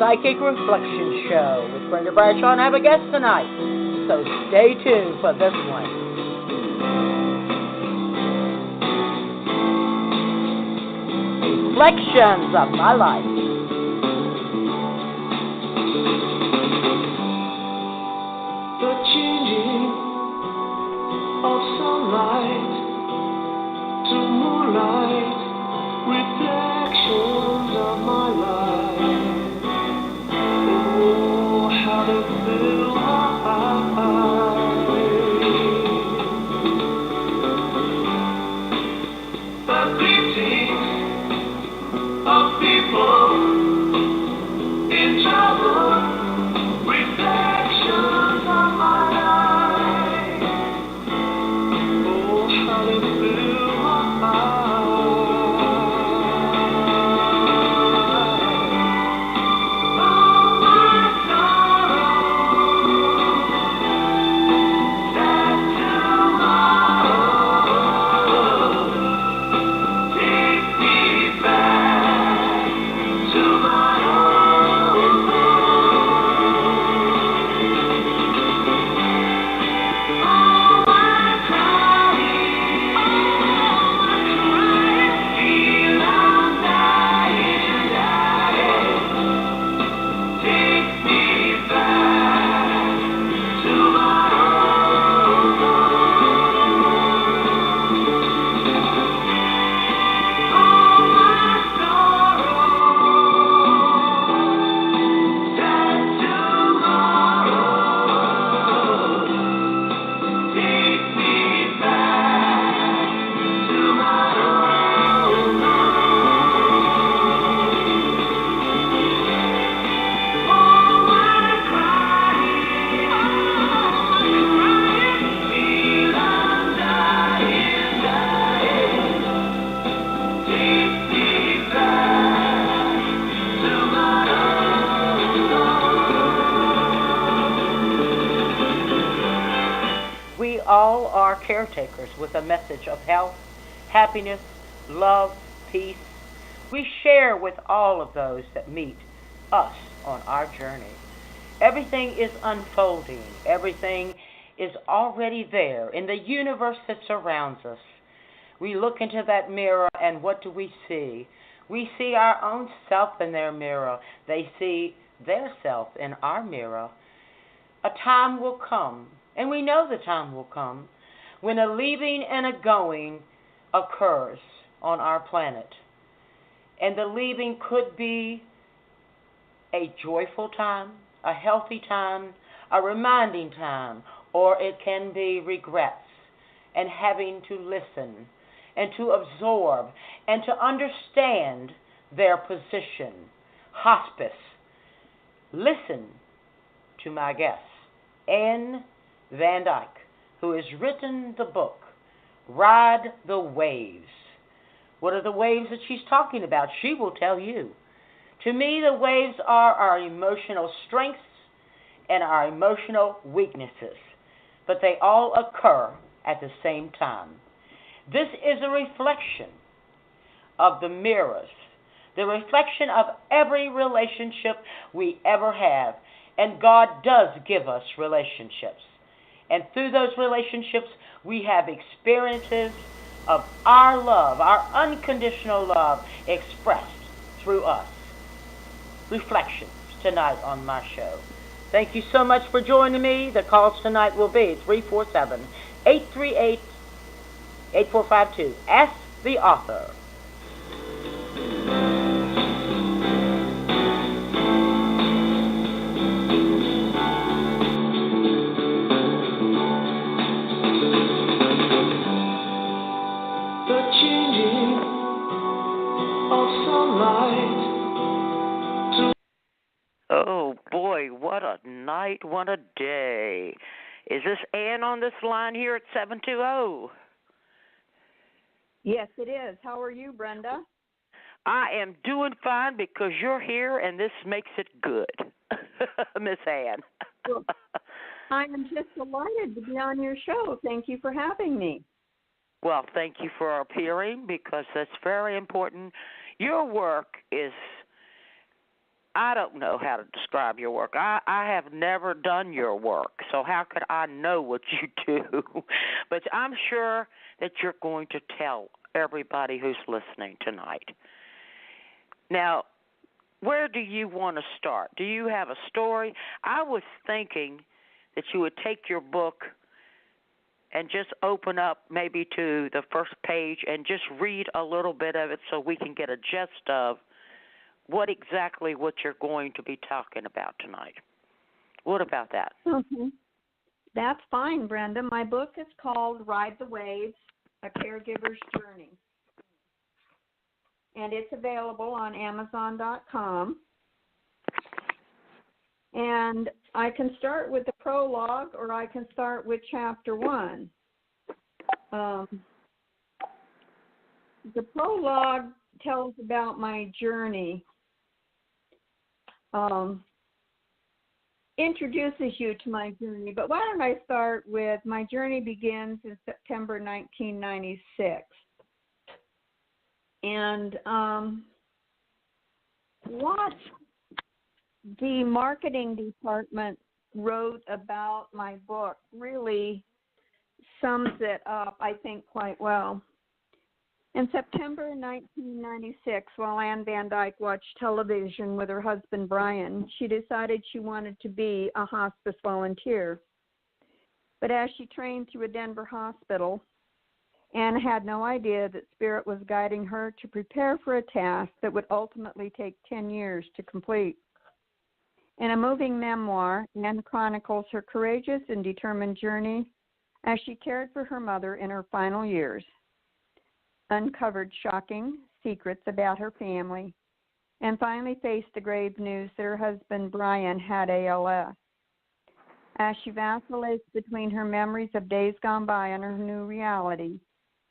Psychic Reflection Show with Brenda Bradshaw, and I have a guest tonight, so stay tuned for this one. Reflections of my life. The changing of sunlight to moonlight, reflections of my life. Oh, how they fill my eyes. The greetings of people in trouble, reflections of my life. Oh, how they fill my eyes. We all are caretakers with a message of health, happiness, love, peace. We share with all of those that meet us on our journey. Everything is unfolding. Everything is already there in the universe that surrounds us. We look into that mirror, and what do we see? We see our own self in their mirror. They see their self in our mirror. A time will come, and we know the time will come, when a leaving and a going occurs on our planet. And the leaving could be a joyful time, a healthy time, a reminding time, or it can be regrets and having to listen and to absorb and to understand their position. Hospice. Listen to my guest, Anne Van Dyke, who has written the book, Ride the Waves. What are the waves that she's talking about? She will tell you. To me, the waves are our emotional strengths and our emotional weaknesses, but they all occur at the same time. This is a reflection of the mirrors, the reflection of every relationship we ever have, and God does give us relationships. And through those relationships, we have experiences of our love, our unconditional love expressed through us. Reflections tonight on my show. Thank you so much for joining me. The calls tonight will be 347-838-8452. Ask the author. Oh boy, what a night, what a day. Is this Ann on this line here at 720? Yes, it is. How are you, Brenda? I am doing fine because you're here and this makes it good, Miss Ann. Well, I am just delighted to be on your show. Thank you for having me. Well, thank you for appearing because that's very important. Your work is I don't know how to describe your work. I have never done your work, so how could I know what you do? But I'm sure that you're going to tell everybody who's listening tonight. Now, where do you want to start? Do you have a story? I was thinking that you would take your book and just open up maybe to the first page and just read a little bit of it so we can get a gist of what you're going to be talking about tonight. What about that? Okay. That's fine, Brenda. My book is called Ride the Waves, A Caregiver's Journey. And it's available on Amazon.com. And I can start with the prologue, or I can start with chapter 1. The prologue tells about my journey, introduces you to my journey. But why don't I start with my journey begins in September 1996. And what the marketing department wrote about my book really sums it up, I think, quite well. In September 1996, while Ann Van Dyke watched television with her husband Brian, she decided she wanted to be a hospice volunteer. But as she trained through a Denver hospital, Anne had no idea that Spirit was guiding her to prepare for a task that would ultimately take 10 years to complete. In a moving memoir, Anne chronicles her courageous and determined journey as she cared for her mother in her final years, uncovered shocking secrets about her family, and finally faced the grave news that her husband Brian had ALS. As she vacillates between her memories of days gone by and her new reality,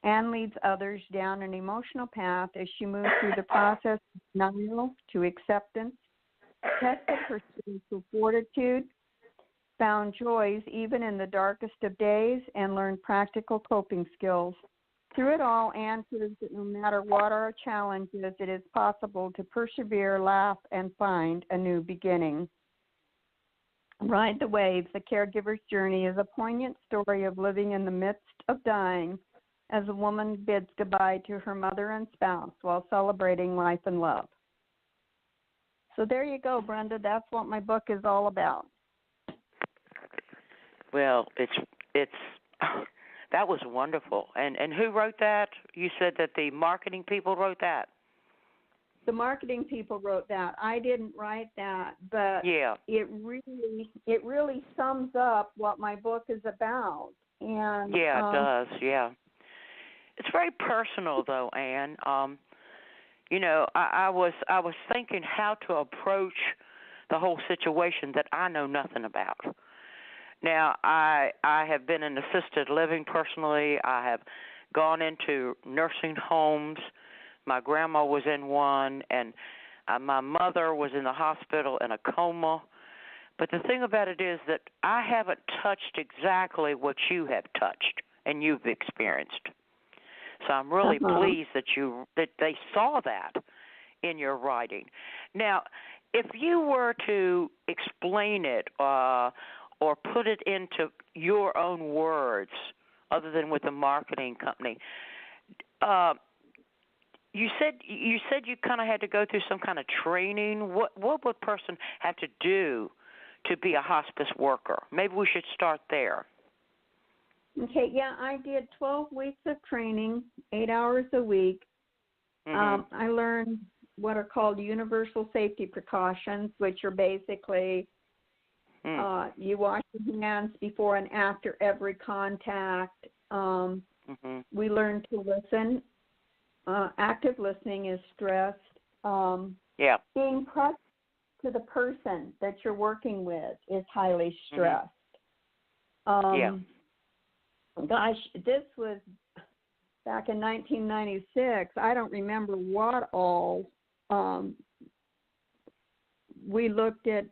Anne leads others down an emotional path as she moves through the process of denial to acceptance, tested her spiritual fortitude, found joys even in the darkest of days, and learned practical coping skills. Through it all, Anne proves that no matter what our challenges, it is possible to persevere, laugh, and find a new beginning. Ride the Waves, A Caregiver's Journey is a poignant story of living in the midst of dying as a woman bids goodbye to her mother and spouse while celebrating life and love. So there you go, Brenda. That's what my book is all about. Well, it's that was wonderful. And who wrote that? You said that the marketing people wrote that. The marketing people wrote that. I didn't write that, but yeah, it really sums up what my book is about. And yeah, it does. Yeah, it's very personal, though, Anne. You know, I was thinking how to approach the whole situation that I know nothing about. Now, I have been in assisted living personally. I have gone into nursing homes. My grandma was in one, and my mother was in the hospital in a coma. But the thing about it is that I haven't touched exactly what you have touched and you've experienced. So I'm really pleased that they saw that in your writing. Now, if you were to explain it or put it into your own words, other than with the marketing company, you said you kind of had to go through some kind of training. What would a person have to do to be a hospice worker? Maybe we should start there. Okay, yeah, I did 12 weeks of training, 8 hours a week. Mm-hmm. I learned what are called universal safety precautions, which are basically you wash your hands before and after every contact. We learned to listen. Active listening is stressed. Being present to the person that you're working with is highly stressed. Gosh, this was back in 1996. I don't remember what all. We looked at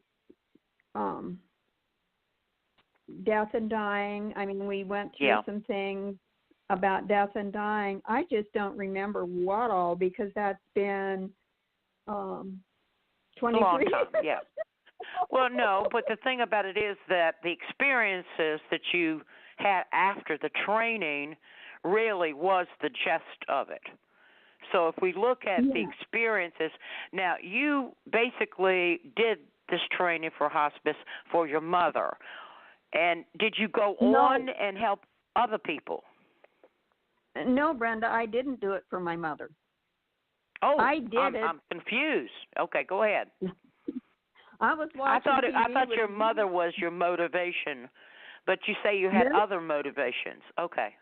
death and dying. I mean, we went through some things about death and dying. I just don't remember what all, because that's been A long 23. time, yeah. Well, no, but the thing about it is that the experiences that you had after the training really was the gist of it. So if we look at the experiences, now you basically did this training for hospice for your mother. And did you go on and help other people? No, Brenda, I didn't do it for my mother. Oh, I did it. I'm confused. Okay, go ahead. I was watching TV I thought with your mother was your motivation, but you say you had other motivations. Okay.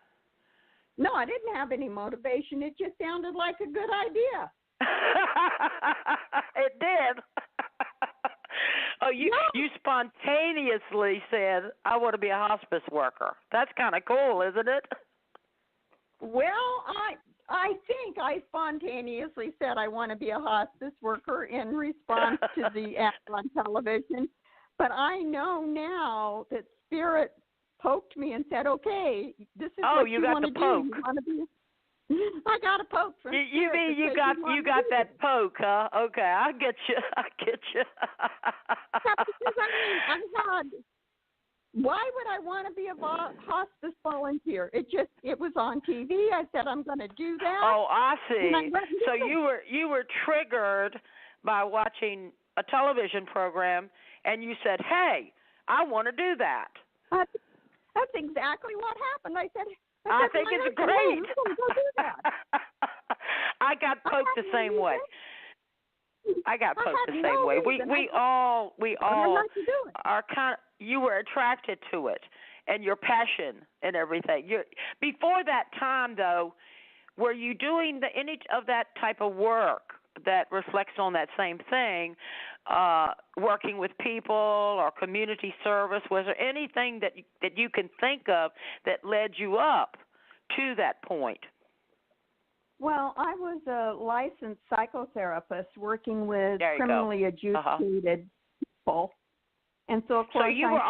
No, I didn't have any motivation. It just sounded like a good idea. It did. Oh, you spontaneously said, I want to be a hospice worker. That's kind of cool, isn't it? Well, I think I spontaneously said I want to be a hospice worker in response to the ad on television. But I know now that Spirit poked me and said, okay, this is what you want to do. Poke. You want to be I got a poke from Spirit. You mean you got that poke, huh? Okay, I get you. Because I had, why would I want to be a hospice volunteer? It was on TV. I said I'm going to do that. Oh, I see. So you were triggered by watching a television program, and you said, "Hey, I want to do that." That's exactly what happened. I said, I think it's great. Go do that. I got poked the same way. I got poked the same way. We all are kind of, you were attracted to it and your passion and everything. Before that time though, were you doing any of that type of work that reflects on that same thing, working with people or community service? Was there anything that you can think of that led you up to that point? Well, I was a licensed psychotherapist working with criminally adjudicated people. And so, of course, Anne, you were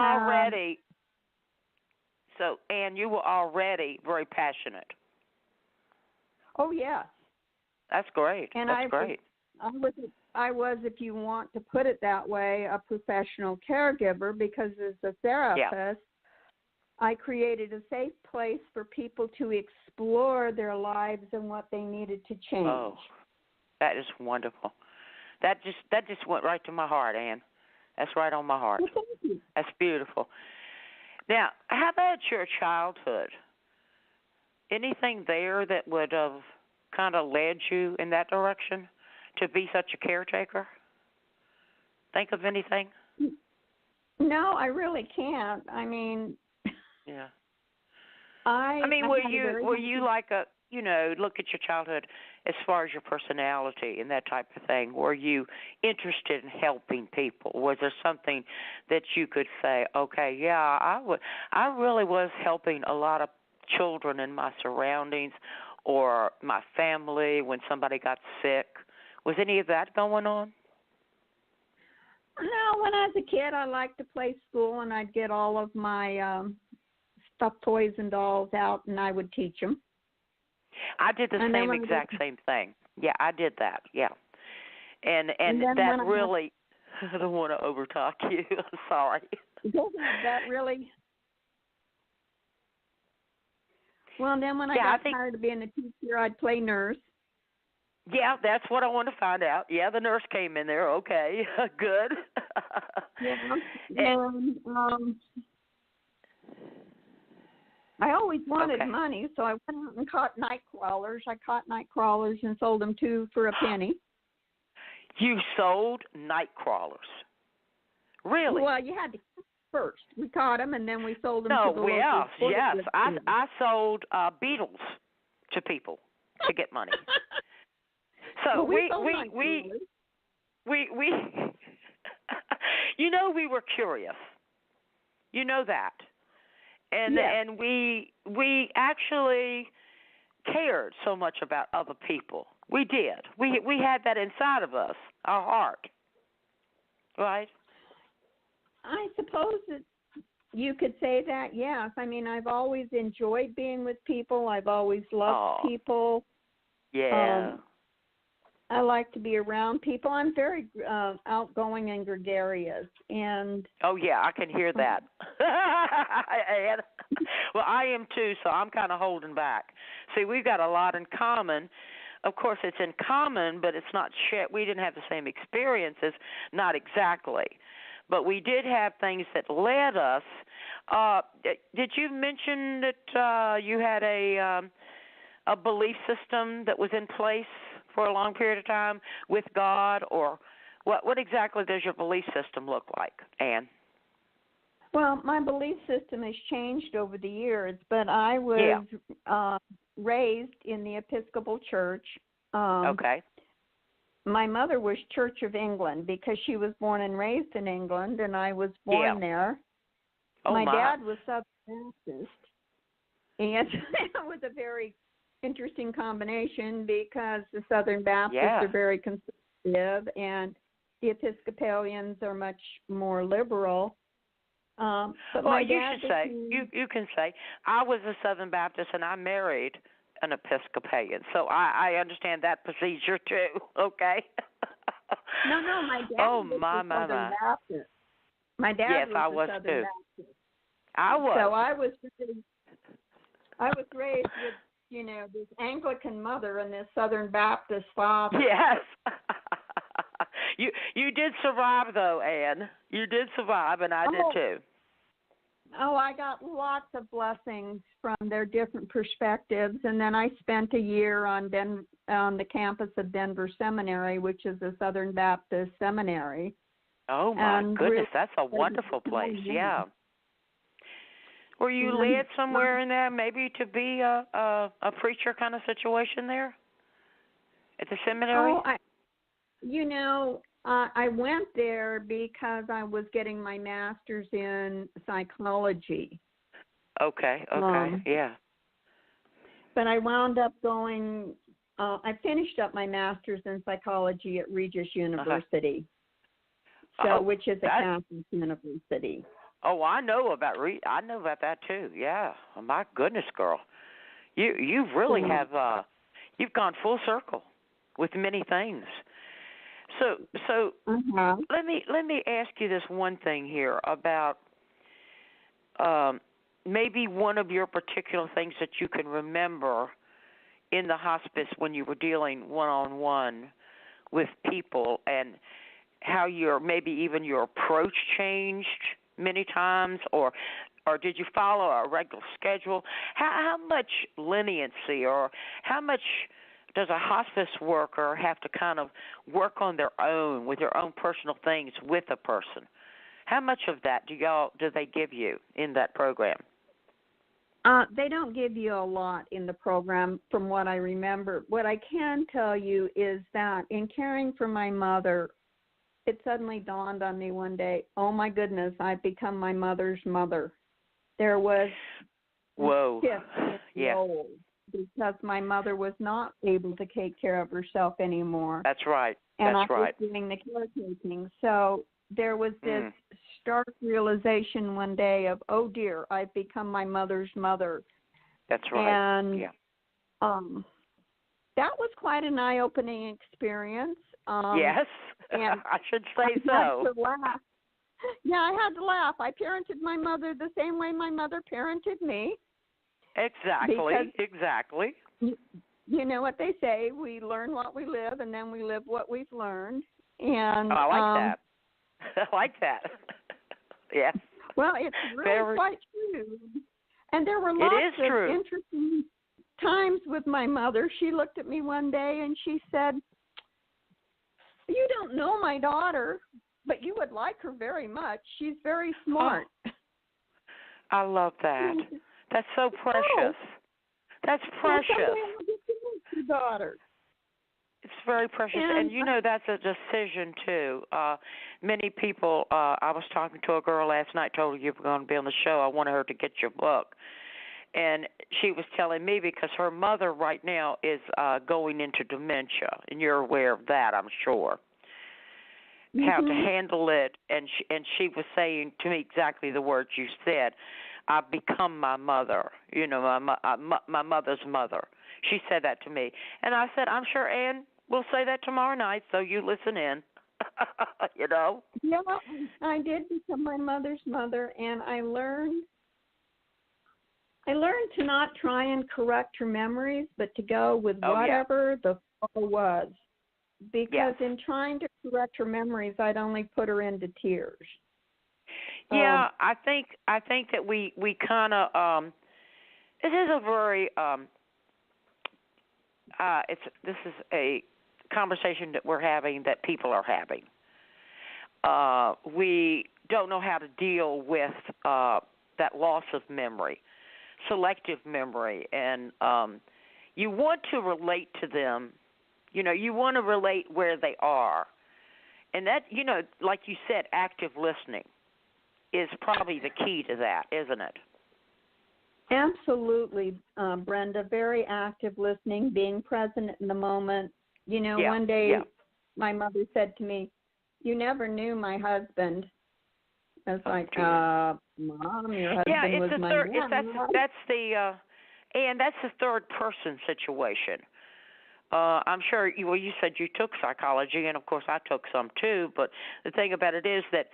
already very passionate. Oh, yes. That's great. And That's great. I was, if you want to put it that way, a professional caregiver, because as a therapist, I created a safe place for people to explore their lives and what they needed to change. Oh, that is wonderful. That just went right to my heart, Anne. That's right on my heart. Well, thank you. That's beautiful. Now, how about your childhood? Anything there that would have kind of led you in that direction to be such a caretaker? Think of anything? No, I really can't. I mean, yeah. Were you like look at your childhood as far as your personality and that type of thing? Were you interested in helping people? Was there something that you could say, okay, yeah, I really was helping a lot of children in my surroundings or my family when somebody got sick? Was any of that going on? No, when I was a kid, I liked to play school, and I'd get all of my stuffed toys and dolls out, and I would teach them. I did the same thing. Yeah, I did that. Yeah, and that really. I don't want to overtalk you. Sorry. That really. Well, and then when I got tired of being a teacher, I'd play nurse. Yeah, that's what I want to find out. Yeah, the nurse came in there. Okay, good. I always wanted money, so I went out and caught night crawlers. I caught night crawlers and sold them 2 for a penny. You sold night crawlers? Really? Well, you had to first. We caught them, and then we sold them to the local yes. I sold beetles to people to get money. So we we were curious. You know that. And we actually cared so much about other people. We did. We had that inside of us, our heart. Right? I suppose that you could say that, yes. I mean, I've always enjoyed being with people. I've always loved people. Yeah. I like to be around people. I'm very outgoing and gregarious, and Oh yeah, I can hear that. And, well, I am too, so I'm kind of holding back. See, we've got a lot in common. Of course, it's in common, but it's not shared. We didn't have the same experiences, not exactly, but we did have things that led us. Did you mention that you had a belief system that was in place for a long period of time with God, or what exactly does your belief system look like, Anne? well, my belief system has changed over the years, but I was raised in the Episcopal Church. Okay. My mother was Church of England because she was born and raised in England, and I was born there. Oh, my dad was Southern Baptist, and it was a very interesting combination because the Southern Baptists are very conservative, and the Episcopalians are much more liberal. But well, my you dad should say you can say I was a Southern Baptist and I married an Episcopalian, so I understand that procedure too. Okay. No, my dad was the Southern Baptist. My dad was the Southern Baptist. I was. So I was raised with this Anglican mother and this Southern Baptist father. Yes. You did survive though, Anne. You did survive, and I did too. Oh, I got lots of blessings from their different perspectives, and then I spent a year on the campus of Denver Seminary, which is a Southern Baptist seminary. Oh my goodness, that's a wonderful place. Yeah. Were you led somewhere in there, maybe to be a preacher kind of situation there at the seminary? Oh, I went there because I was getting my master's in psychology. Okay, yeah. But I wound up going, I finished up my master's in psychology at Regis University, which is a campus university. Oh, I know about that too. Yeah. Oh, my goodness, girl, you really have you've gone full circle with many things. So let me ask you this one thing here about maybe one of your particular things that you can remember in the hospice when you were dealing one-on-one with people, and how maybe even your approach changed many times, or did you follow a regular schedule? How much leniency or how much does a hospice worker have to kind of work on their own with their own personal things with a person? How much of that do they give you in that program? They don't give you a lot in the program from what I remember. What I can tell you is that in caring for my mother, it suddenly dawned on me one day, oh my goodness, I've become my mother's mother. There was a shift in roles because my mother was not able to take care of herself anymore. That's right. And I was doing the caretaking. So there was this stark realization one day of, oh dear, I've become my mother's mother. That's right. And that was quite an eye-opening experience. Yes, and I should say so. I had to laugh. Yeah, I had to laugh. I parented my mother the same way my mother parented me. Exactly. You know what they say, we learn what we live, and then we live what we've learned. And I like that. I like that. Yes. Well, it's really quite true. And there were lots of interesting times with my mother. She looked at me one day and she said, you don't know my daughter, but you would like her very much. She's very smart. Oh, I love that. That's so precious. That's precious. I'll get to meet your daughter. It's very precious, and that's a decision too. Many people. I was talking to a girl last night. Told her you were going to be on the show. I wanted her to get your book, and she was telling me because her mother right now is going into dementia, and you're aware of that, I'm sure. How to handle it, and she was saying to me exactly the words you said. I've become my mother. My mother's mother. She said that to me, and I said, I'm sure Anne We'll say that tomorrow night, so you listen in. You know? Yeah, I did become my mother's mother, and I learned to not try and correct her memories, but to go with whatever the flow was. Because in trying to correct her memories, I'd only put her into tears. Yeah, I think that we kind of this is a very this is a conversation that we're having, that people are having. We don't know how to deal with that loss of memory, selective memory, and you want to relate to them. You know, you want to relate where they are. And that, you know, like you said, active listening is probably the key to that, isn't it? Absolutely, Brenda. Very active listening, being present in the moment. You know, one day my mother said to me, "You never knew my husband." I was like, Mom, your husband was my dad. That's the third person situation. I'm sure you said you took psychology, and of course I took some too. But the thing about it is that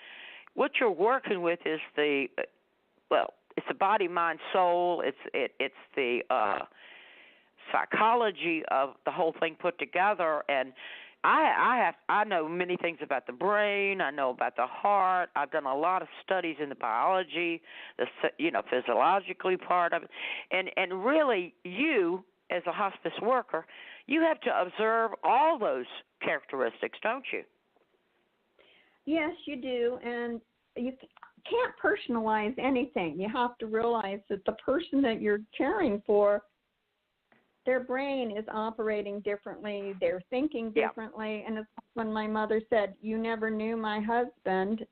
what you're working with is it's the body, mind, soul. It's the psychology of the whole thing put together. And I know many things about the brain. I know about the heart. I've done a lot of studies in the biology, the physiologically part of it, and really you as a hospice worker, you have to observe all those characteristics, don't you? Yes, you do, and you can't personalize anything. You have to realize that the person that you're caring for, their brain is operating differently, they're thinking differently, and it's when my mother said, "You never knew my husband,"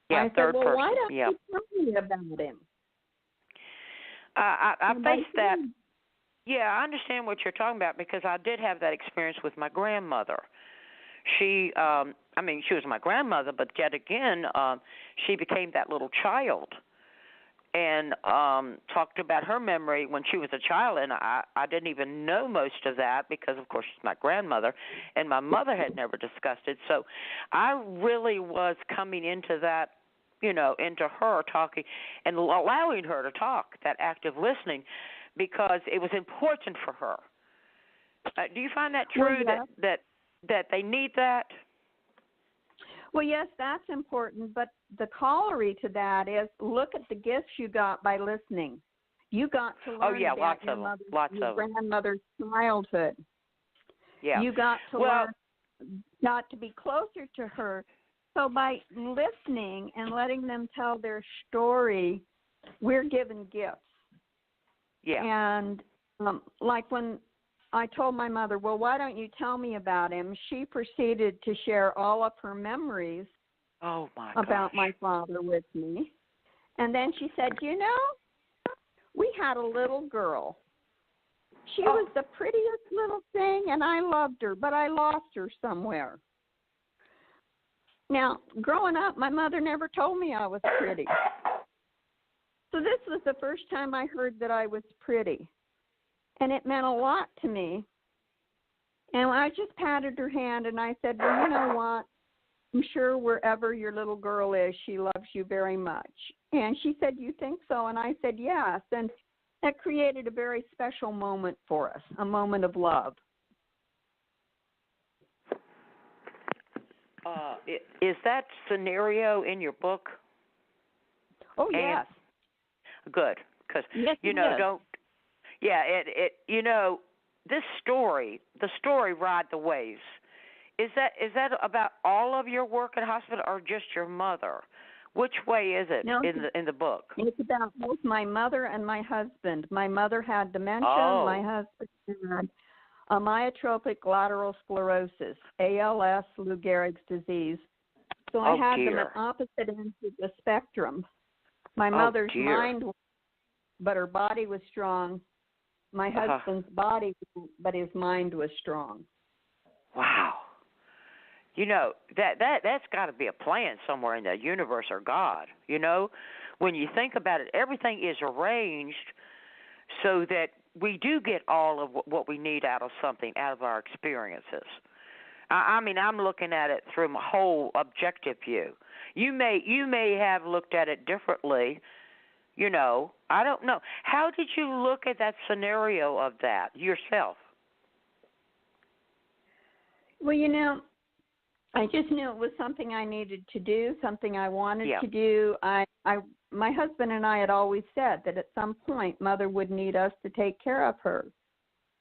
I said, "Well, why don't you tell me about him?" I faced that. Yeah, I understand what you're talking about because I did have that experience with my grandmother. She was my grandmother, but yet again, she became that little child and talked about her memory when she was a child, and I didn't even know most of that because, of course, she's my grandmother, and my mother had never discussed it. So I really was coming into that, into her talking and allowing her to talk, that active listening, because it was important for her. Do you find that true, that they need that? Well, yes, that's important, but the corollary to that is look at the gifts you got by listening. You got to learn about your grandmother's childhood. Yeah. You got to learn not to be closer to her. So by listening and letting them tell their story, we're given gifts. Yeah. And like when I told my mother, "Well, why don't you tell me about him?" she proceeded to share all of her memories about my father with me. And then she said, we had a little girl. She was the prettiest little thing, and I loved her, but I lost her somewhere. Now, growing up, my mother never told me I was pretty. So this was the first time I heard that I was pretty. And it meant a lot to me. And I just patted her hand and I said, "Well, you know what? I'm sure wherever your little girl is, she loves you very much." And she said, "You think so?" And I said, "Yes." And that created a very special moment for us, a moment of love. Is that scenario in your book? Oh, yes. Good, because yes, this story, the story Ride the Waves, is that about all of your work at hospital or just your mother? Which way is it in the book? It's about both my mother and my husband. My mother had dementia. My husband had amyotrophic lateral sclerosis, ALS, Lou Gehrig's disease. So I had them at opposite ends of the spectrum. My mother's mind was, but her body was strong. My husband's body, but his mind was strong. Wow. That's got to be a plan somewhere in the universe or God. When you think about it, everything is arranged so that we do get all of what we need out of something, out of our experiences. I mean, I'm looking at it from a whole objective view. You may have looked at it differently. I don't know. How did you look at that scenario of that yourself? Well, I just knew it was something I needed to do, something I wanted Yeah. to do. My husband and I had always said that at some point Mother would need us to take care of her.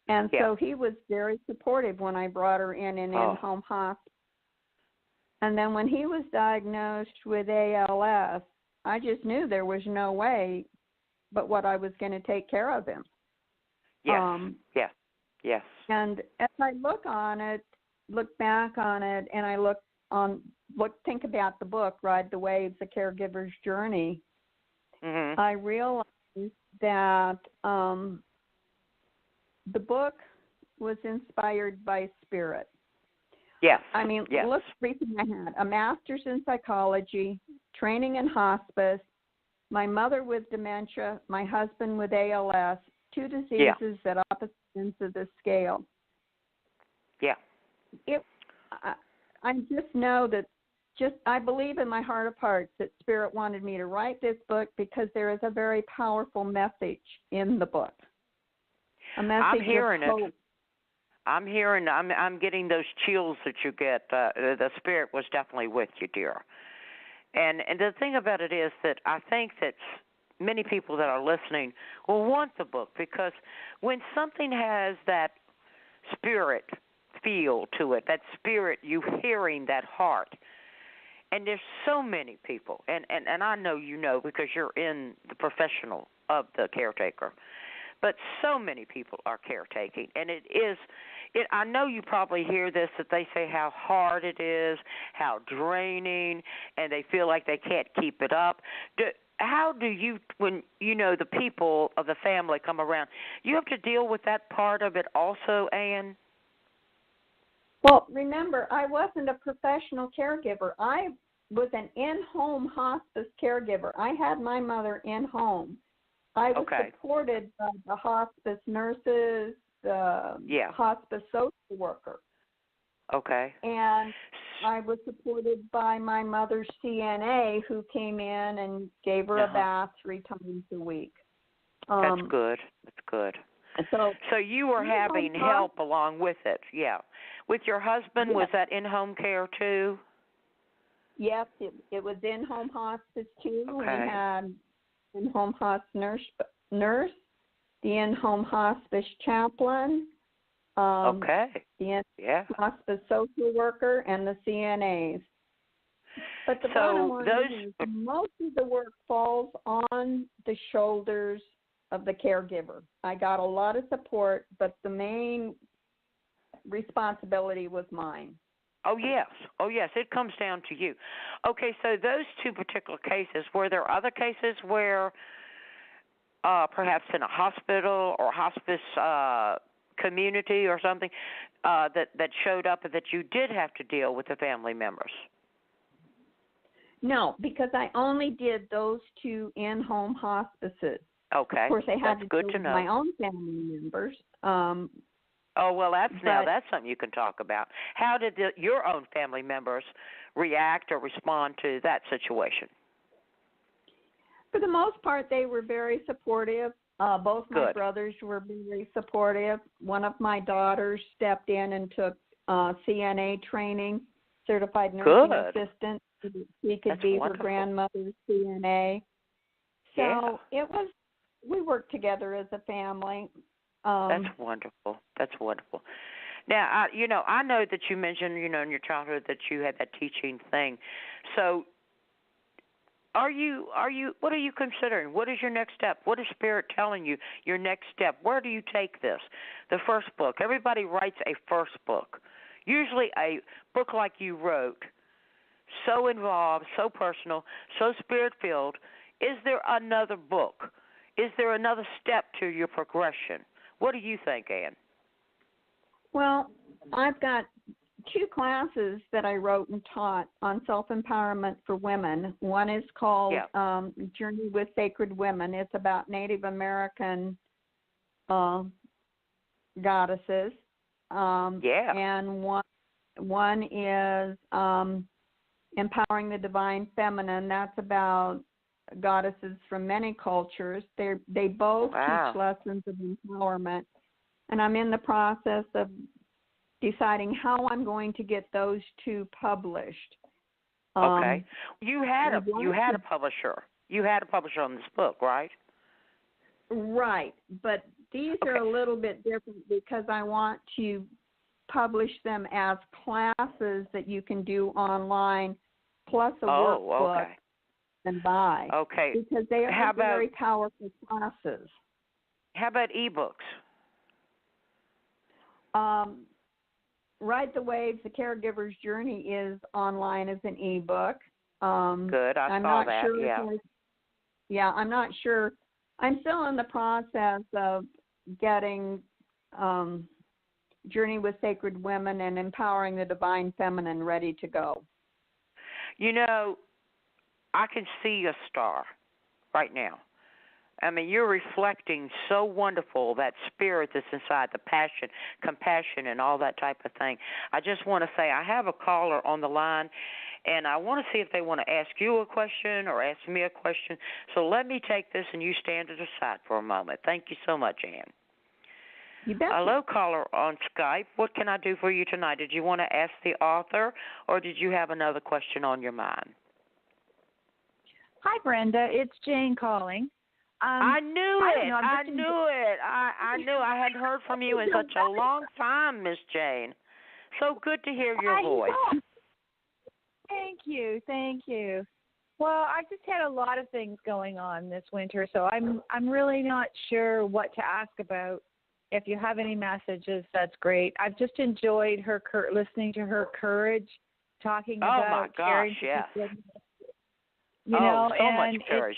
And so he was very supportive when I brought her in-home hospice. And then when he was diagnosed with ALS, I just knew there was no way but what I was going to take care of him. Yes. Yes. And as I look back on it, and I think about the book, Ride the Waves, A Caregiver's Journey, I realized that the book was inspired by spirit. Yes. I mean, look, everything I had: a master's in psychology, training in hospice, my mother with dementia, my husband with ALS, two diseases at opposite ends of the scale. Yeah. I just know that I believe in my heart of hearts that Spirit wanted me to write this book because there is a very powerful message in the book. A message I'm hearing of hope. it. I'm getting those chills that you get. The Spirit was definitely with you, dear. And the thing about it is that I think that many people that are listening will want the book, because when something has that spirit feel to it, that spirit, you hearing that heart, and there's so many people, and I know because you're in the professional of the caretaker, but so many people are caretaking, and I know you probably hear this, that they say how hard it is, how draining, and they feel like they can't keep it up. How do you, when the people of the family come around, you have to deal with that part of it also, Anne? Well, remember, I wasn't a professional caregiver. I was an in-home hospice caregiver. I had my mother in-home. I was supported by the hospice nurses, the hospice social worker. Okay. And I was supported by my mother's CNA, who came in and gave her a bath 3 times a week. That's good. That's good. So you were having help along with it, With your husband, was that in-home care too? Yes, it was in-home hospice too. Okay. We had in-home hospice nurse, the in-home hospice chaplain, the in-home hospice social worker, and the CNAs. But the bottom line is most of the work falls on the shoulders of the caregiver. I got a lot of support, but the main responsibility was mine. Oh, yes. It comes down to you. Okay, so those 2 particular cases, were there other cases where perhaps in a hospital or hospice community or something that showed up that you did have to deal with the family members? No, because I only did those 2 in-home hospices. Okay. Of course, I had to deal with my own family members. That's something you can talk about. How did your own family members react or respond to that situation? For the most part, they were very supportive. Both my brothers were very supportive. One of my daughters stepped in and took CNA training, certified nursing assistant. She could be her grandmother's CNA. So we worked together as a family. That's wonderful. Now, I know that you mentioned, in your childhood that you had that teaching thing. So what are you considering? What is your next step? What is Spirit telling you your next step? Where do you take this? The first book. Everybody writes a first book. Usually a book like you wrote, so involved, so personal, so Spirit-filled. Is there another book? Is there another step to your progression? What do you think, Anne? Well, I've got 2 classes that I wrote and taught on self-empowerment for women. One is called Journey with Sacred Women. It's about Native American goddesses. And One is Empowering the Divine Feminine. That's about goddesses from many cultures. They both teach lessons of empowerment. And I'm in the process of deciding how I'm going to get those two published. Okay. You had a publisher. You had a publisher on this book, right? Right. But these are a little bit different because I want to publish them as classes that you can do online, plus a workbook and buy. Okay. Because they are very powerful classes. How about ebooks? Ride the Waves, The Caregiver's Journey is online as an ebook. Good. I saw that. I'm not sure. I'm still in the process of getting Journey with Sacred Women and Empowering the Divine Feminine ready to go. You know, I can see a star right now. I mean, you're reflecting so wonderful, that spirit that's inside, the passion, compassion, and all that type of thing. I just want to say I have a caller on the line, and I want to see if they want to ask you a question or ask me a question. So let me take this, and you stand to the side for a moment. Thank you so much, Ann. You bet. Hello, caller on Skype. What can I do for you tonight? Did you want to ask the author, or did you have another question on your mind? Hi, Brenda. It's Jane calling. I knew it. I knew I hadn't heard from you in such a long time, Miss Jane. So good to hear your voice. Thank you. Well, I just had a lot of things going on this winter, so I'm really not sure what to ask about. If you have any messages, that's great. I've just enjoyed listening to her courage, talking about. Oh my gosh, yes. You know, so much courage.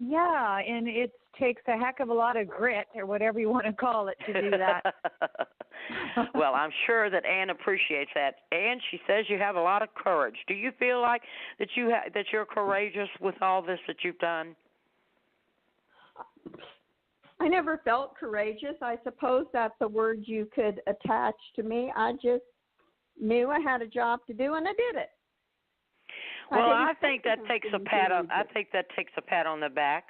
Yeah, and it takes a heck of a lot of grit, or whatever you want to call it, to do that. Well, I'm sure that Ann appreciates that. Ann, she says you have a lot of courage. Do you feel like that you're courageous with all this that you've done? I never felt courageous. I suppose that's a word you could attach to me. I just knew I had a job to do, and I did it. Well, I think that takes a pat on. I think that takes a pat on the back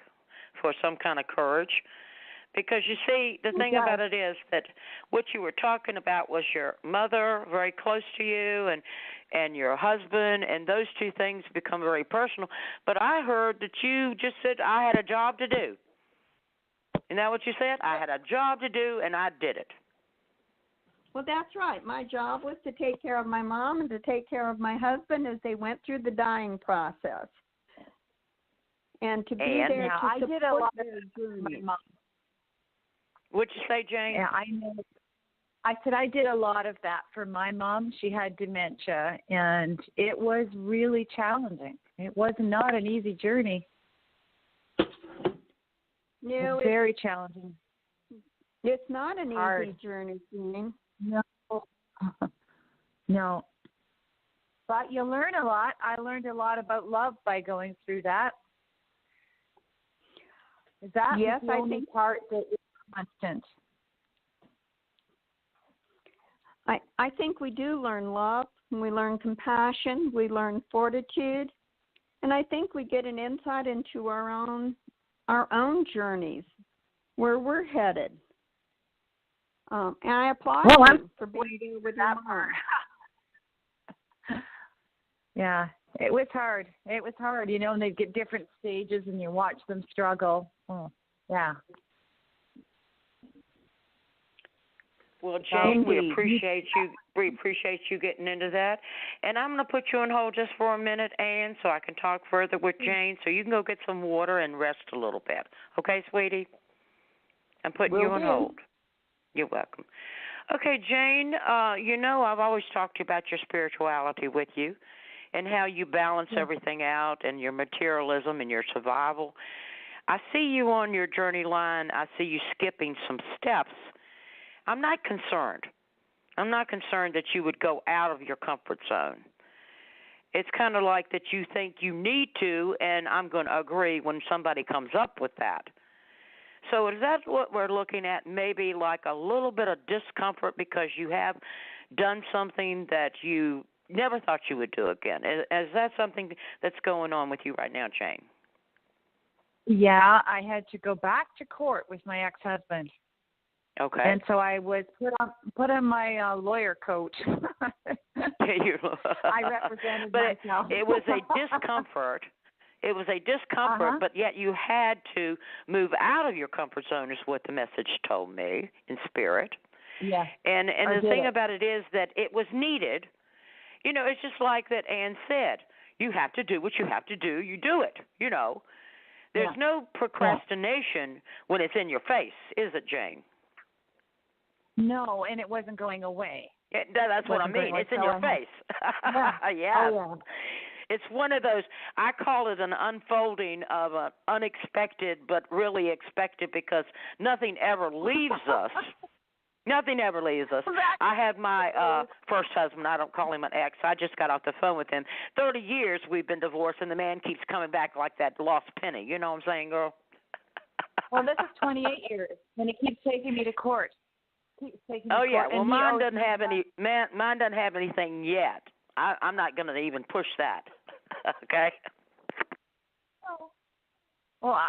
for some kind of courage, because you see, the thing about it is that what you were talking about was your mother, very close to you, and your husband, and those two things become very personal. But I heard that you just said I had a job to do. Isn't that what you said? I had a job to do, and I did it. Well, that's right. My job was to take care of my mom and to take care of my husband as they went through the dying process. And to be there to I did a lot of my mom. What'd you say, Jane? Yeah, I know. I said I did a lot of that for my mom. She had dementia, and it was really challenging. It was not an easy journey. No, very challenging. It's not an hard. Easy journey, Jane. No. No. But you learn a lot. I learned a lot about love by going through that. That yes, the only part that is constant. I think we do learn love, and we learn compassion, we learn fortitude, and I think we get an insight into our own journeys, where we're headed. And I applaud you for being there with your mom. Yeah, it was hard. You know, and they get different stages, and you watch them struggle. Oh, yeah. Well, Jane, we appreciate you. We appreciate you getting into that. And I'm going to put you on hold just for a minute, Ann, so I can talk further with Jane, so you can go get some water and rest a little bit. Okay, sweetie? I'm putting you on hold. You're welcome. Okay, Jane, you know I've always talked to you about your spirituality with you and how you balance everything out and your materialism and your survival. I see you on your journey line. I see you skipping some steps. I'm not concerned. I'm not concerned that you would go out of your comfort zone. It's kind of like that you think you need to, and I'm going to agree when somebody comes up with that. So is that what we're looking at? Maybe like a little bit of discomfort because you have done something that you never thought you would do again. Is that something that's going on with you right now, Jane? Yeah, I had to go back to court with my ex-husband. Okay. And so I was put on my lawyer coat. I represented myself. But it was a discomfort. It was a discomfort, but yet you had to move out of your comfort zone is what the message told me in spirit. Yeah. And the thing about it is that it was needed. You know, it's just like that Ann said. You have to do what you have to do. You do it, you know. There's no procrastination when it's in your face, is it, Jane? No, and it wasn't going away. That's what I mean. It's in your face. Yeah. Oh, yeah. It's one of those, I call it an unfolding of an unexpected but really expected because nothing ever leaves us. Nothing ever leaves us. I had my first husband, I don't call him an ex, I just got off the phone with him. 30 years we've been divorced, and the man keeps coming back like that lost penny. You know what I'm saying, girl? Well, this is 28 years, and he keeps taking me to court. Well, mine doesn't have anything yet. I'm not going to even push that. Okay. Well,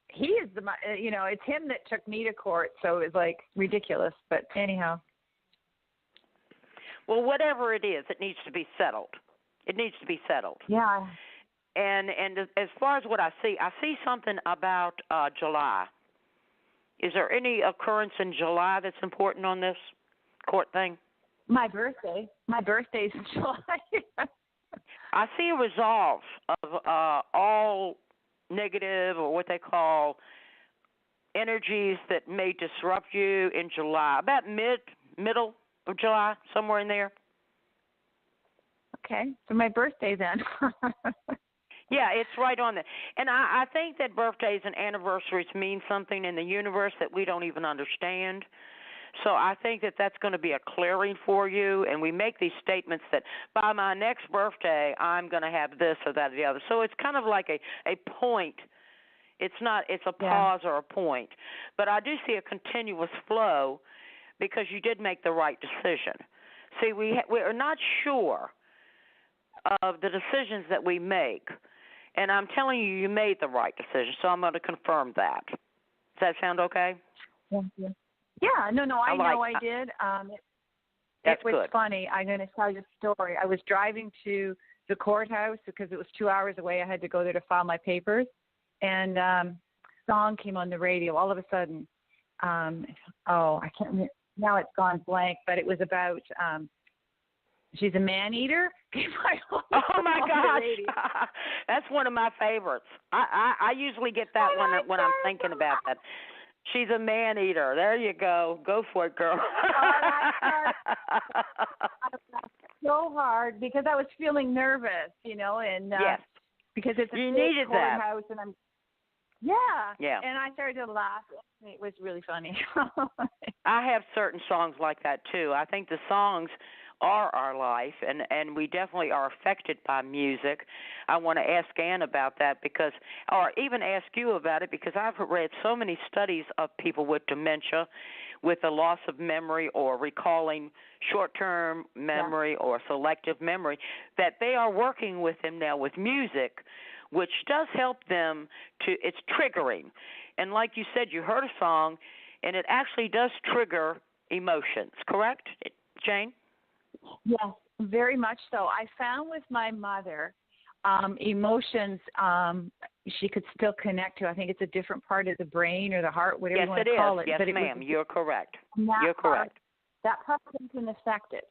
he is it's him that took me to court, so it was like ridiculous. But anyhow. Well, whatever it is, it needs to be settled. It needs to be settled. Yeah. And as far as what I see something about July. Is there any occurrence in July that's important on this court thing? My birthday. My birthday's in July. I see a resolve of all negative or what they call energies that may disrupt you in July, about middle of July, somewhere in there. Okay, so my birthday then. Yeah, it's right on there. And I think that birthdays and anniversaries mean something in the universe that we don't even understand. So I think that that's going to be a clearing for you, and we make these statements that by my next birthday, I'm going to have this or that or the other. So it's kind of like a point. It's a pause or a point. But I do see a continuous flow because you did make the right decision. See, we are not sure of the decisions that we make, and I'm telling you, you made the right decision, so I'm going to confirm that. Does that sound okay? Thank you. Yeah, no, I know I did. It was good. Funny. I'm going to tell you a story. I was driving to the courthouse because it was 2 hours away. I had to go there to file my papers, and song came on the radio all of a sudden. I can't remember. Now it's gone blank, but it was about she's a man-eater. Oh, my gosh. That's one of my favorites. I usually get that one when I'm thinking about that. She's a man-eater. There you go. Go for it, girl. I laughed so hard because I was feeling nervous, and yes. Because it's a big courthouse, and I'm and I started to laugh. It was really funny. I have certain songs like that too. I think the songs are our life, and we definitely are affected by music. I want to ask Ann about that or even ask you about it, because I've read so many studies of people with dementia, with the loss of memory or recalling short-term memory or selective memory, that they are working with them now with music, which does help them it's triggering. And like you said, you heard a song, and it actually does trigger emotions, correct, Jane? Yes, very much so. I found with my mother, emotions she could still connect to. I think it's a different part of the brain or the heart, whatever you want to call it. Yes, but ma'am. You're correct. You're correct. That part didn't affect it.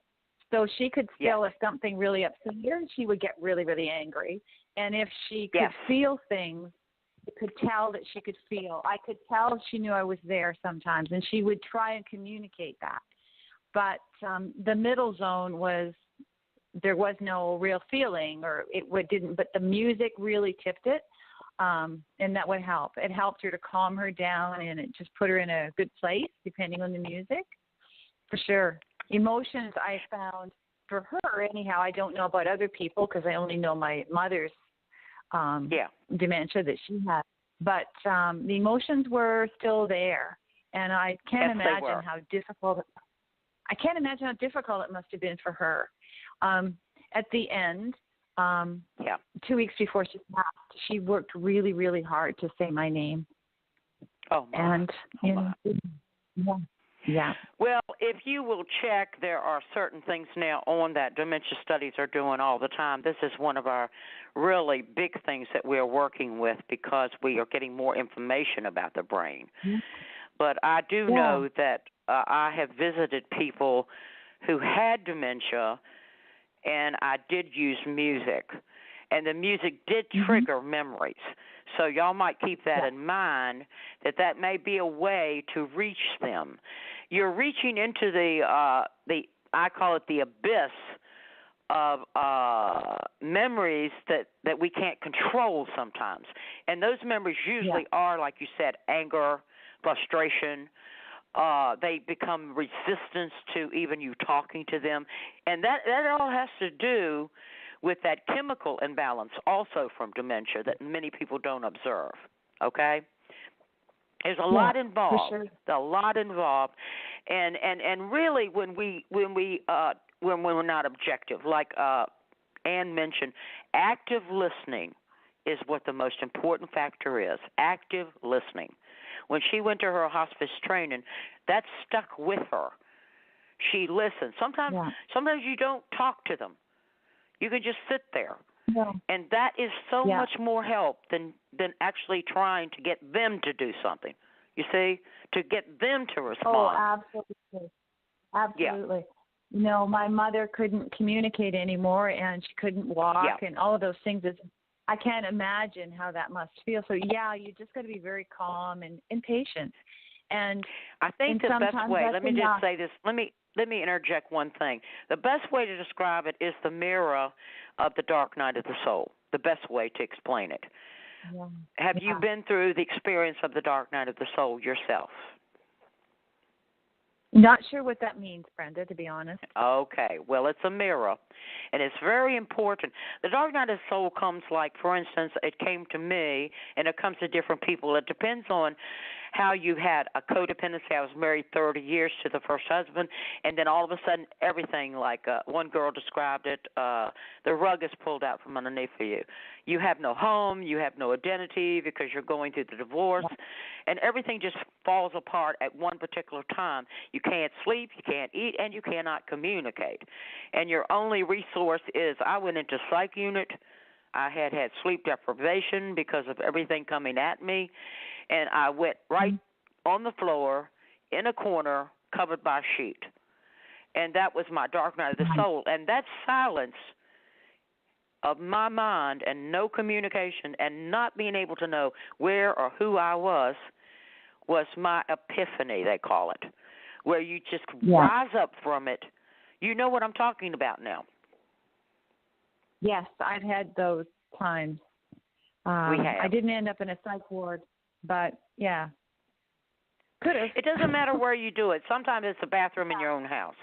So she could still, if something really upset her, she would get really, really angry. And if she could feel things, I could tell that she could feel. I could tell she knew I was there sometimes, and she would try and communicate that. But the middle zone there was no real feeling, or didn't. But the music really tipped it, and that would help. It helped her to calm her down, and it just put her in a good place, depending on the music, for sure. Emotions I found for her, anyhow. I don't know about other people because I only know my mother's dementia that she had. but the emotions were still there, and I can't Yes, they imagine were. how difficult. I can't imagine how difficult it must have been for her. At the end, Yeah. 2 weeks before she passed, she worked really, really hard to say my name. Oh, my. And Oh, you my. know, yeah. Well, if you will check, there are certain things now on that dementia studies are doing all the time. This is one of our really big things that we're working with because we are getting more information about the brain. Mm-hmm. But I do know that I have visited people who had dementia, and I did use music. And the music did trigger memories. So y'all might keep that in mind, that may be a way to reach them. You're reaching into the I call it the abyss of memories that we can't control sometimes. And those memories usually are, like you said, anger, frustration. They become resistance to even you talking to them. And that all has to do with that chemical imbalance also from dementia that many people don't observe, okay? There's a lot involved. For sure. A lot involved. And really when we're not objective, like Ann mentioned, active listening is what the most important factor is. Active listening. When she went to her hospice training, that stuck with her. She listened. Sometimes you don't talk to them. You can just sit there. Yeah. And that is so much more help than actually trying to get them to do something. You see? To get them to respond. Oh, absolutely. Absolutely. Yeah. You know, my mother couldn't communicate anymore, and she couldn't walk, and all of those things. I can't imagine how that must feel. So, you just got to be very calm and patient. And I think the best way, let me just say this, let me interject one thing. The best way to describe it is the mirror of the dark night of the soul, the best way to explain it. Yeah. Have you been through the experience of the dark night of the soul yourself? Not sure what that means, Brenda, to be honest. Okay. Well, it's a mirror, and it's very important. The dark night of the soul comes like, for instance, it came to me, and it comes to different people. It depends on how you had a codependency. I was married 30 years to the first husband, and then all of a sudden everything, like one girl described it, the rug is pulled out from underneath of you. You have no home, you have no identity because you're going through the divorce, and everything just falls apart at one particular time. You can't sleep, you can't eat, and you cannot communicate. And your only resource is, I went into psych unit. I had sleep deprivation because of everything coming at me. And I went right on the floor, in a corner, covered by a sheet. And that was my dark night of the soul. And that silence of my mind and no communication and not being able to know where or who I was my epiphany, they call it, where you just rise up from it. You know what I'm talking about now. Yes, I've had those times. We have. I didn't end up in a psych ward, but could have. It doesn't matter where you do it. Sometimes it's a bathroom in your own house.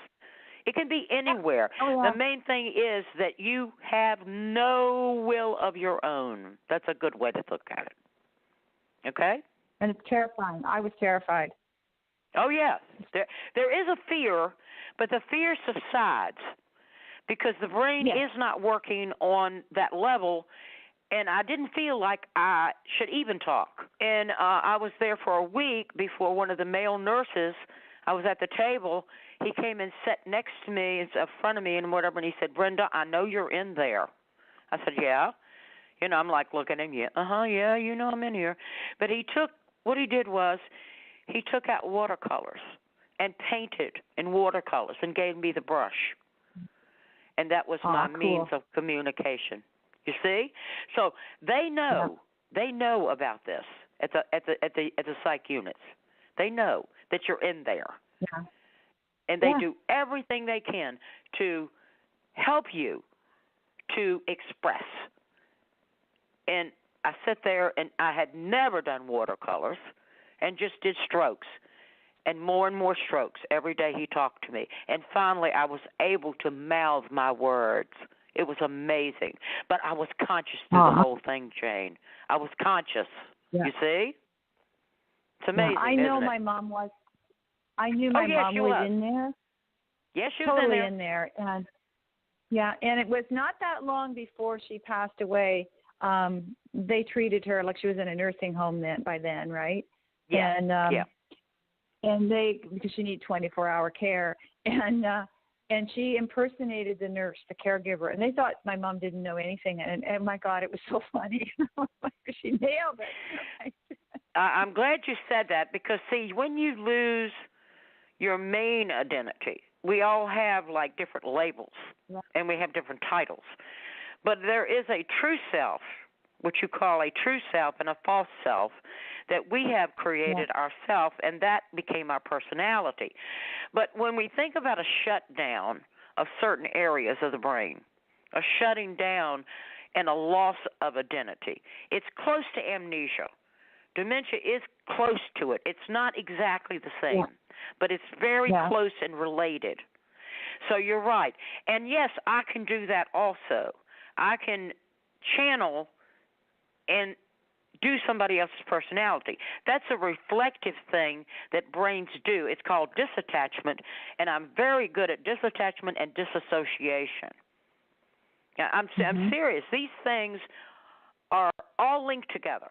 It can be anywhere. The main thing is that you have no will of your own. That's a good way to look at it. Okay? And it's terrifying. I was terrified. Oh, yes. There is a fear, but the fear subsides because the brain is not working on that level, and I didn't feel like I should even talk. And I was there for a week before one of the male nurses, I was at the table, he came and sat next to me, in front of me and whatever, and he said, Brenda, I know you're in there. I said, yeah. You know, I'm like looking at him, yeah, you know I'm in here. But what he did was he took out watercolors and painted in watercolors and gave me the brush. And that was my means of communication. You see? So they know about this at the psych units. They know that you're in there. Yeah. And they do everything they can to help you to express. And I sat there, and I had never done watercolors and just did strokes and more strokes every day he talked to me. And finally, I was able to mouth my words. It was amazing. But I was conscious through the whole thing, Jane. I was conscious. Yeah. You see? It's amazing, I know isn't it? my mom was. I knew my mom was in there. Yes, she was Totally in there. and and it was not that long before she passed away. They treated her like she was in a nursing home by then, right? Yeah. And they, because she needed 24-hour care, and she impersonated the nurse, the caregiver, and they thought my mom didn't know anything, and my God, it was so funny. She nailed it. I'm glad you said that because, see, when you lose your main identity, we all have like different labels and we have different titles. But there is a true self, which you call a true self and a false self, that we have created ourselves, and that became our personality. But when we think about a shutdown of certain areas of the brain, a shutting down and a loss of identity, it's close to amnesia. Dementia is close to it. It's not exactly the same, but it's very close and related. So you're right. And yes, I can do that also. I can channel and do somebody else's personality. That's a reflective thing that brains do. It's called disattachment, and I'm very good at disattachment and disassociation. I'm serious. These things are all linked together.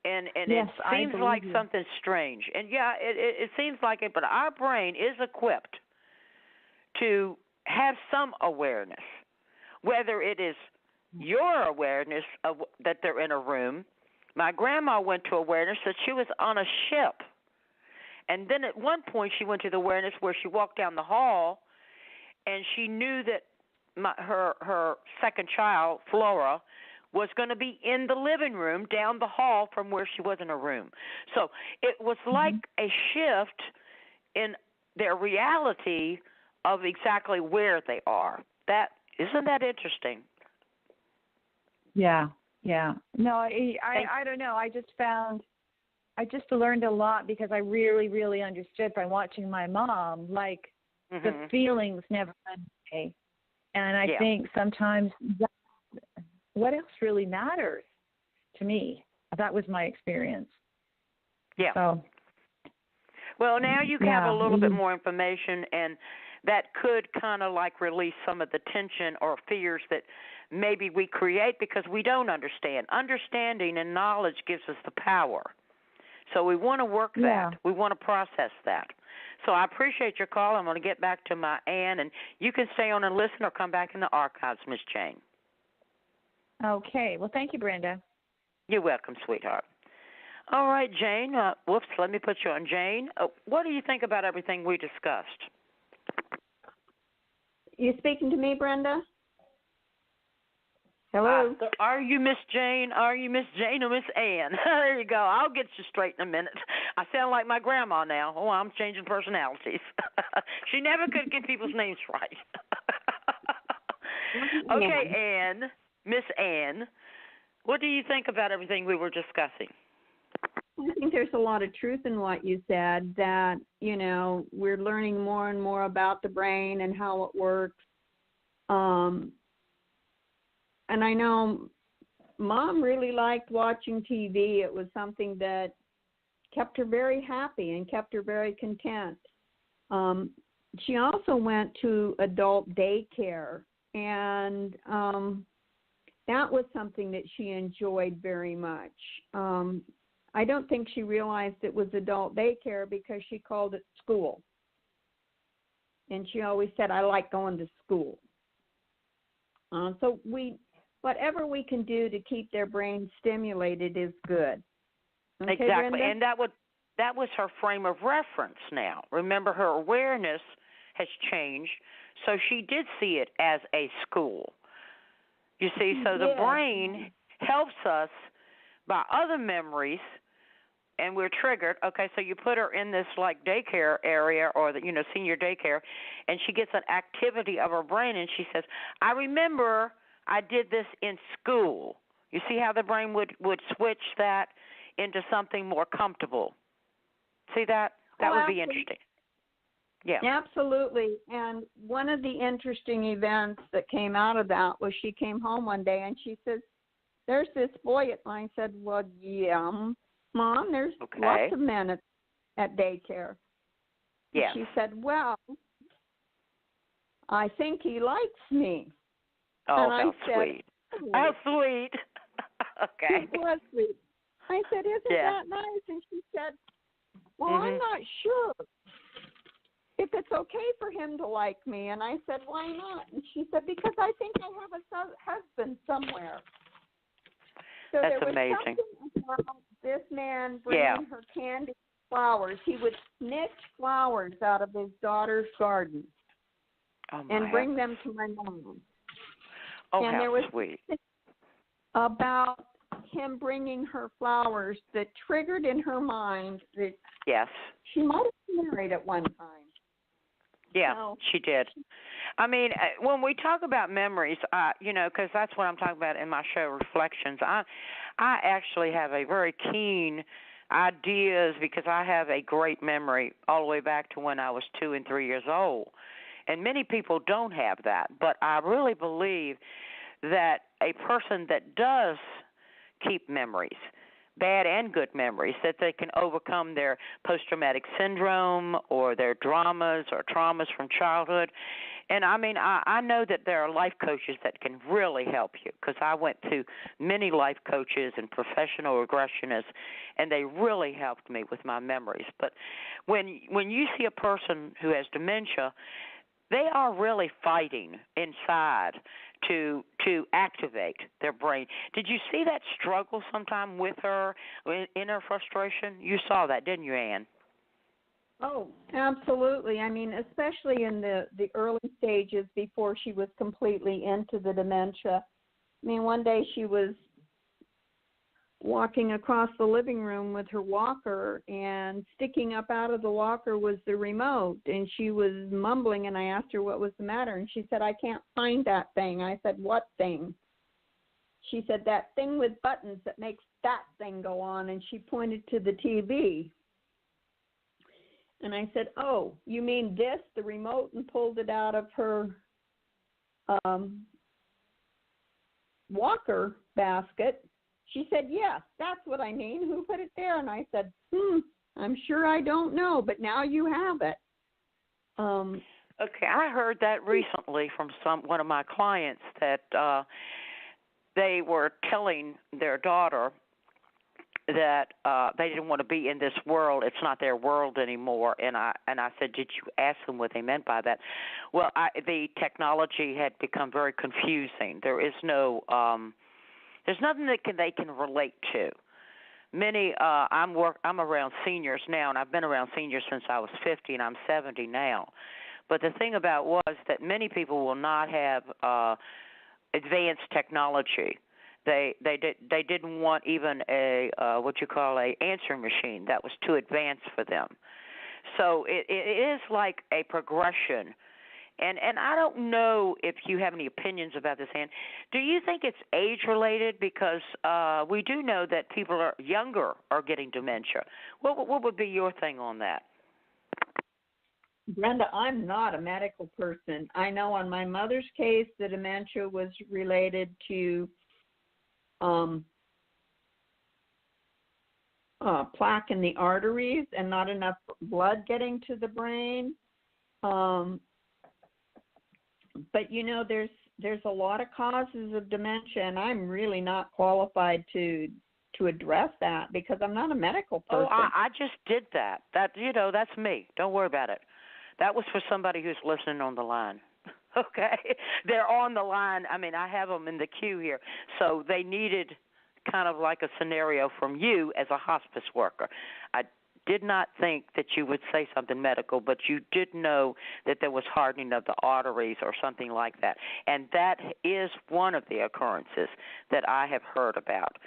And yes, it seems like something strange. And, it seems like it, but our brain is equipped to have some awareness, whether it is your awareness of that they're in a room. My grandma went to awareness that she was on a ship. And then at one point she went to the awareness where she walked down the hall and she knew that her second child, Flora, was going to be in the living room down the hall from where she was in her room. So it was like a shift in their reality of exactly where they are. Isn't that interesting? Yeah. No, I don't know. I just learned a lot because I really, really understood by watching my mom, like the feelings never went away. And I think sometimes what else really matters to me? That was my experience. Yeah. So, well, now you have a little bit more information, and that could kind of like release some of the tension or fears that maybe we create because we don't understand. Understanding and knowledge gives us the power. So we want to work that. We want to process that. So I appreciate your call. I'm going to get back to my Ann, and you can stay on and listen or come back in the archives, Miss Jane. Okay. Well, thank you, Brenda. You're welcome, sweetheart. All right, Jane. Let me put you on. Jane, what do you think about everything we discussed? You speaking to me, Brenda? Hello? Are you Miss Jane? Are you Miss Jane or Miss Ann? There you go. I'll get you straight in a minute. I sound like my grandma now. Oh, I'm changing personalities. She never could get people's names right. Okay, Ann, Miss Ann, what do you think about everything we were discussing? I think there's a lot of truth in what you said, that, we're learning more and more about the brain and how it works. And I know Mom really liked watching TV. It was something that kept her very happy and kept her very content. She also went to adult daycare, and that was something that she enjoyed very much. I don't think she realized it was adult daycare because she called it school. And she always said, I like going to school. So whatever we can do to keep their brains stimulated is good. Okay, exactly, Brenda? and that was her frame of reference now. Remember, her awareness has changed, so she did see it as a school. You see, so the brain helps us by other memories, and we're triggered. Okay, so you put her in this like daycare area or the senior daycare, and she gets an activity of her brain, and she says, I remember I did this in school. You see how the brain would switch that into something more comfortable. See that? That would be interesting. Yeah. Absolutely. And one of the interesting events that came out of that was she came home one day and she says, there's this boy at mine. I said, well, yeah, Mom, there's lots of men at daycare. Yes. She said, well, I think he likes me. Oh, and how I sweet. said, How sweet. Okay. It was sweet. I said, isn't that nice? And she said, well, I'm not sure if it's okay for him to like me. And I said, why not? And she said, because I think I have a husband somewhere. So That's there was amazing. something about this man bringing her candy flowers. He would snitch flowers out of his daughter's garden and bring them to my mom. Oh, and how there was sweet. About him bringing her flowers that triggered in her mind that she might have married at one time. Yeah, so, she did. I mean, when we talk about memories, because that's what I'm talking about in my show, Reflections, I actually have a very keen ideas because I have a great memory all the way back to when I was 2 and 3 years old. And many people don't have that, but I really believe that a person that does keep memories, bad and good memories, that they can overcome their post-traumatic syndrome or their dramas or traumas from childhood. And, I mean, I know that there are life coaches that can really help you because I went to many life coaches and professional regressionists, and they really helped me with my memories. But when you see a person who has dementia, they are really fighting inside to activate their brain. Did you see that struggle sometime with her in her frustration? You saw that, didn't you, Ann? Oh, absolutely. I mean, especially in the early stages before she was completely into the dementia. I mean, one day she was walking across the living room with her walker, and sticking up out of the walker was the remote, and she was mumbling, and I asked her what was the matter, and she said, I can't find that thing. I said, what thing? She said, that thing with buttons that makes that thing go on, and she pointed to the TV. And I said, oh, you mean this, the remote, and pulled it out of her walker basket. She said, yes, that's what I mean. Who put it there? And I said, I'm sure I don't know, but now you have it. Okay, I heard that recently from one of my clients that they were telling their daughter that they didn't want to be in this world. It's not their world anymore. And I said, did you ask them what they meant by that? Well, the technology had become very confusing. There is no there's nothing that they can relate to. Many I'm around seniors now, and I've been around seniors since I was 50, and I'm 70 now. But the thing about was that many people will not have advanced technology. They didn't want even a what you call a answering machine. That was too advanced for them. So it is like a progression. And I don't know if you have any opinions about this, Ann. Do you think it's age-related? Because we do know that people are younger are getting dementia. What would be your thing on that? Brenda, I'm not a medical person. I know on my mother's case, the dementia was related to plaque in the arteries and not enough blood getting to the brain. But, you know, there's a lot of causes of dementia, and I'm really not qualified to address that because I'm not a medical person. Oh, I just did that. That's me. Don't worry about it. That was for somebody who's listening on the line. Okay? They're on the line. I mean, I have them in the queue here. So they needed kind of like a scenario from you as a hospice worker. I did not think that you would say something medical, but you did know that there was hardening of the arteries or something like that. And that is one of the occurrences that I have heard about,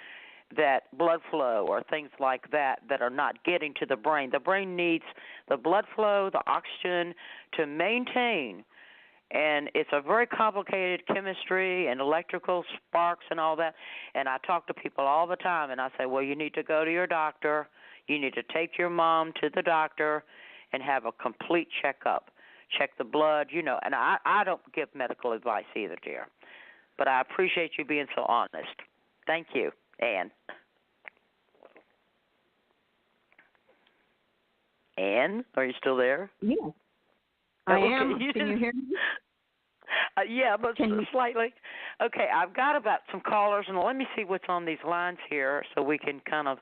that blood flow or things like that are not getting to the brain. The brain needs the blood flow, the oxygen to maintain. And it's a very complicated chemistry and electrical sparks and all that. And I talk to people all the time, and I say, well, you need to go to your doctor. You need to take your mom to the doctor and have a complete checkup. Check the blood, And I don't give medical advice either, dear. But I appreciate you being so honest. Thank you, Ann. Ann, are you still there? Yes, I Okay, am. Can you hear me? Yeah, but slightly. Okay, I've got about some callers, and let me see what's on these lines here so we can kind of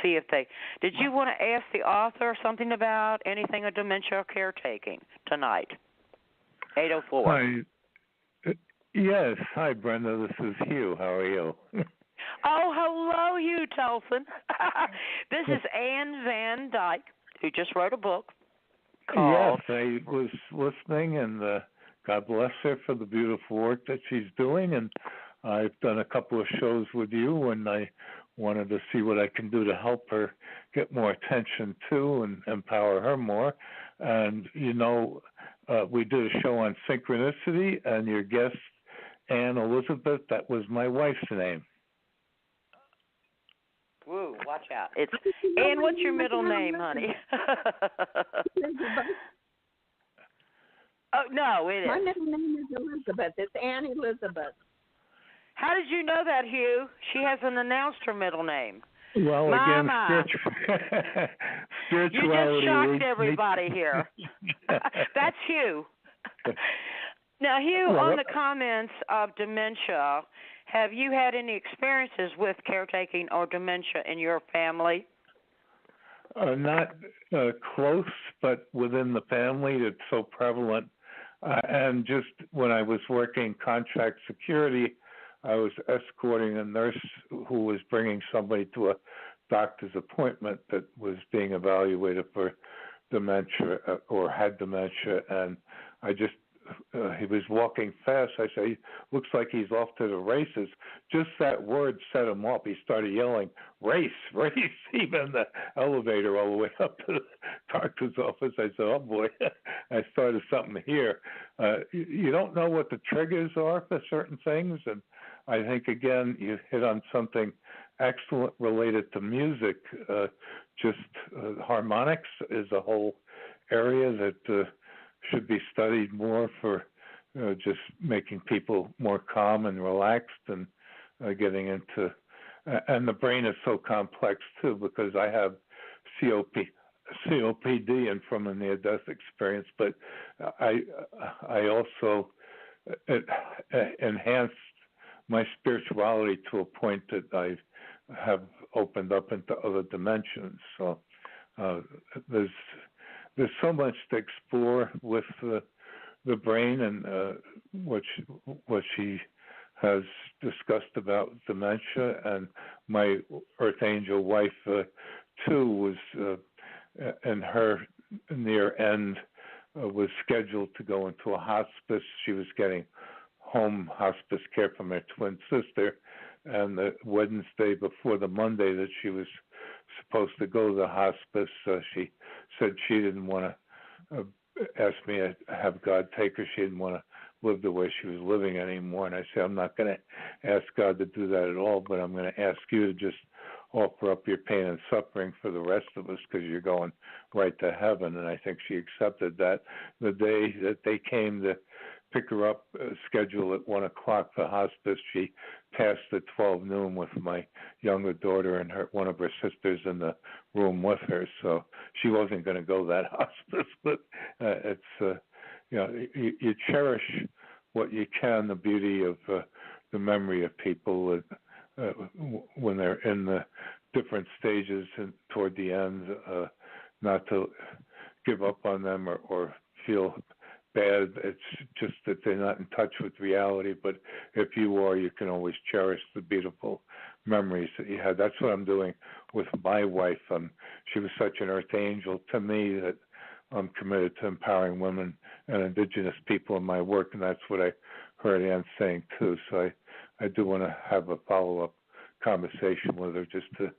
see if they... Did you want to ask the author something about anything of dementia or caretaking tonight? 804. Hi. Yes. Hi, Brenda. This is Hugh. How are you? Oh, hello, Hugh Tolson. This is Ann Van Dyke, who just wrote a book called... Yes, I was listening, and God bless her for the beautiful work that she's doing. And I've done a couple of shows with you, and I wanted to see what I can do to help her get more attention too and empower her more. And, we did a show on synchronicity, and your guest, Ann Elizabeth, that was my wife's name. Woo, watch out. It's Ann, what's your middle name, honey? Oh, no, it is. My middle name is Elizabeth. It's Ann Elizabeth. How did you know that, Hugh? She hasn't announced her middle name. Well, Mama. Spirituality. You just shocked everybody here. That's Hugh. Now, Hugh, on the comments of dementia, have you had any experiences with caretaking or dementia in your family? Not close, but within the family, it's so prevalent. And just when I was working contract security, I was escorting a nurse who was bringing somebody to a doctor's appointment that was being evaluated for dementia or had dementia. And I just, he was walking fast. I say, looks like he's off to the races. Just that word set him off. He started yelling, race, race, even the elevator all the way up to the doctor's office. I said, oh boy, I started something here. You don't know what the triggers are for certain things. And I think, again, you hit on something excellent related to music. Harmonics is a whole area that should be studied more for just making people more calm and relaxed and getting into. And the brain is so complex, too, because I have COPD and from a near-death experience, but I also enhanced my spirituality to a point that I have opened up into other dimensions. So there's so much to explore with the brain and what she has discussed about dementia. And my Earth Angel wife, too, was in her near end, was scheduled to go into a hospice. She was getting home hospice care from her twin sister, and the Wednesday before the Monday that she was supposed to go to the hospice, she said she didn't want to ask me to have God take her. She didn't want to live the way she was living anymore. And I said, I'm not going to ask God to do that at all, but I'm going to ask you to just offer up your pain and suffering for the rest of us because you're going right to heaven. And I think she accepted that. The day that they came to pick her up, schedule at 1 o'clock for hospice, she passed at 12 noon with my younger daughter and one of her sisters in the room with her. So she wasn't going to go that hospice, but it's you cherish what you can, the beauty of the memory of people when they're in the different stages and toward the end, not to give up on them or feel bad. It's just that they're not in touch with reality. But if you are, you can always cherish the beautiful memories that you had. That's what I'm doing with my wife. She was such an earth angel to me that I'm committed to empowering women and indigenous people in my work, and that's what I heard Ann saying too. So I do want to have a follow-up conversation with her just to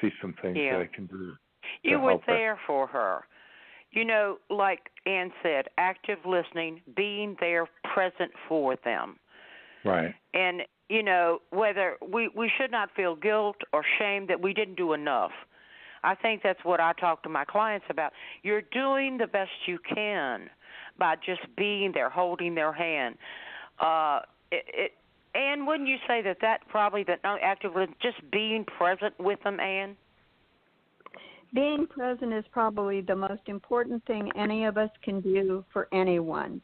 see some things that I can do. You were there for her. You know, like Ann said, active listening, being there present for them. Right. And, whether we should not feel guilt or shame that we didn't do enough. I think that's what I talk to my clients about. You're doing the best you can by just being there, holding their hand. Anne, wouldn't you say that probably that no actively just being present with them, Anne? Being present is probably the most important thing any of us can do for anyone.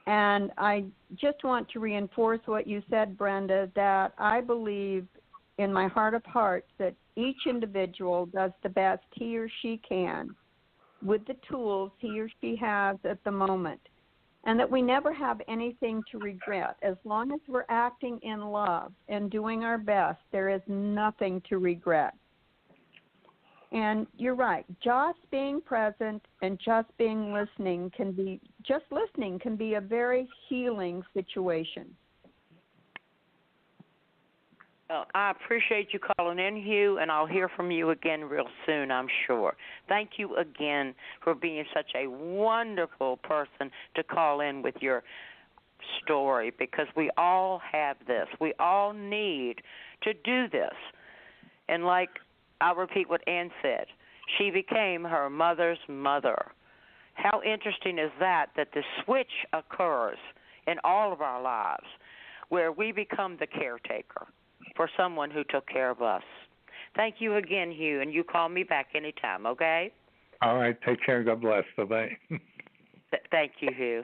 And I just want to reinforce what you said, Brenda, that I believe in my heart of hearts that each individual does the best he or she can with the tools he or she has at the moment, and that we never have anything to regret. As long as we're acting in love and doing our best, there is nothing to regret. And you're right, just being present and just listening can be a very healing situation. Well, I appreciate you calling in, Hugh, and I'll hear from you again real soon, I'm sure. Thank you again for being such a wonderful person to call in with your story, because we all have this. We all need to do this. And like I'll repeat what Ann said, she became her mother's mother. How interesting is that the switch occurs in all of our lives where we become the caretaker for someone who took care of us. Thank you again, Hugh, and you call me back anytime, okay? All right. Take care. God bless. Bye-bye. Thank you, Hugh.